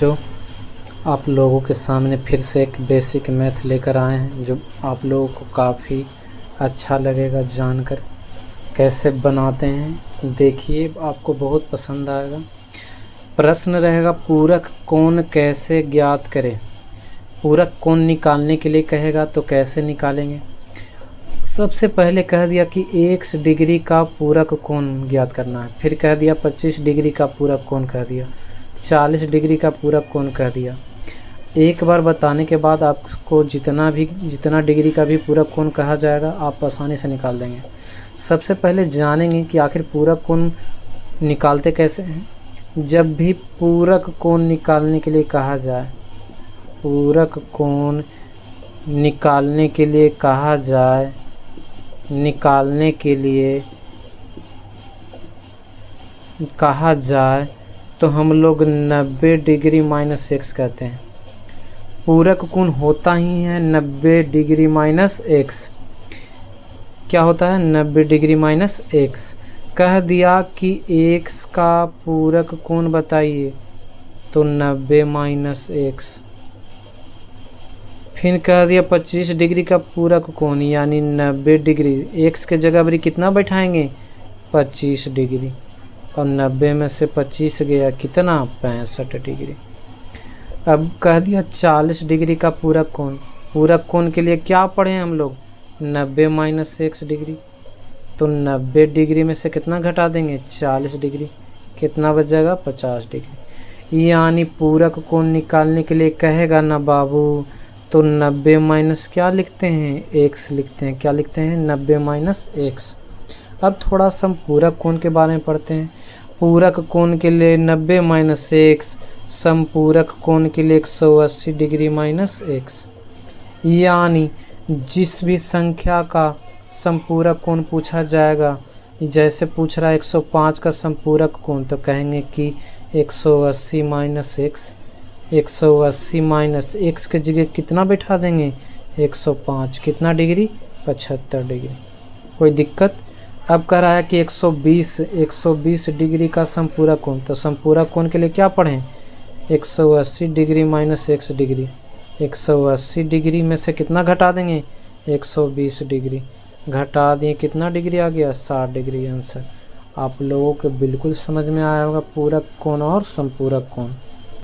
बच्चों, आप लोगों के सामने फिर से एक बेसिक मैथ लेकर आए हैं जो आप लोगों को काफ़ी अच्छा लगेगा जानकर। कैसे बनाते हैं देखिए, आपको बहुत पसंद आएगा। प्रश्न रहेगा पूरक कोण कैसे ज्ञात करें। पूरक कोण निकालने के लिए कहेगा तो कैसे निकालेंगे। सबसे पहले कह दिया कि 1 डिग्री का पूरक कोण ज्ञात करना है, फिर कह दिया 25 डिग्री का पूरक कोण कह दिया, 40 डिग्री का पूरक कोण कह दिया। एक बार बताने के बाद आपको जितना डिग्री का भी पूरक कोण कहा जाएगा आप आसानी से निकाल देंगे। सबसे पहले जानेंगे कि आखिर पूरक कोण निकालते कैसे हैं। जब भी पूरक कोण निकालने के लिए कहा जाए, पूरक कोण निकालने के लिए कहा जाए, निकालने के लिए कहा जाए तो हम लोग 90 डिग्री माइनस x कहते हैं। पूरक कोण होता ही है 90 डिग्री माइनस x। क्या होता है 90 डिग्री माइनस x। कह दिया कि x का पूरक कोण बताइए तो 90 माइनस x। फिर कह दिया 25 डिग्री का पूरक कोण यानी 90 डिग्री। x के जगह पर कितना बैठाएंगे 25 डिग्री, और 90 में से 25 गया कितना 65 डिग्री। अब कह दिया 40 डिग्री का पूरक कोण। पूरक कोण के लिए क्या पढ़े हम लोग 90 माइनस x डिग्री, तो 90 डिग्री में से कितना घटा देंगे 40 डिग्री, कितना बच जाएगा 50 डिग्री। यानी पूरक कोण निकालने के लिए कहेगा ना बाबू तो 90 माइनस क्या लिखते हैं x लिखते हैं। क्या लिखते हैं 90 माइनस x। अब थोड़ा सा हम पूरक कोण के बारे में पढ़ते हैं। पूरक कोण के लिए 90 माइनस x, समपूरक कोण के लिए 180 डिग्री माइनस x। यानी जिस भी संख्या का समपूरक कोण पूछा जाएगा, जैसे पूछ रहा है 105 का समपूरक कोण, तो कहेंगे कि 180 माइनस x। 180 माइनस x के जगह कितना बैठा देंगे 105, कितना डिग्री 75 डिग्री। कोई दिक्कत। अब कह रहा है कि 120 डिग्री का समपूरक कोण, तो समपूरक कोण के लिए क्या पढ़ें 180 degree minus x degree. 180 degree में से कितना घटा देंगे 120 डिग्री, घटा दिए कितना डिग्री आ गया 60 डिग्री। आंसर आप लोगों को बिल्कुल समझ में आया होगा पूरक कोण और समपूरक कोण।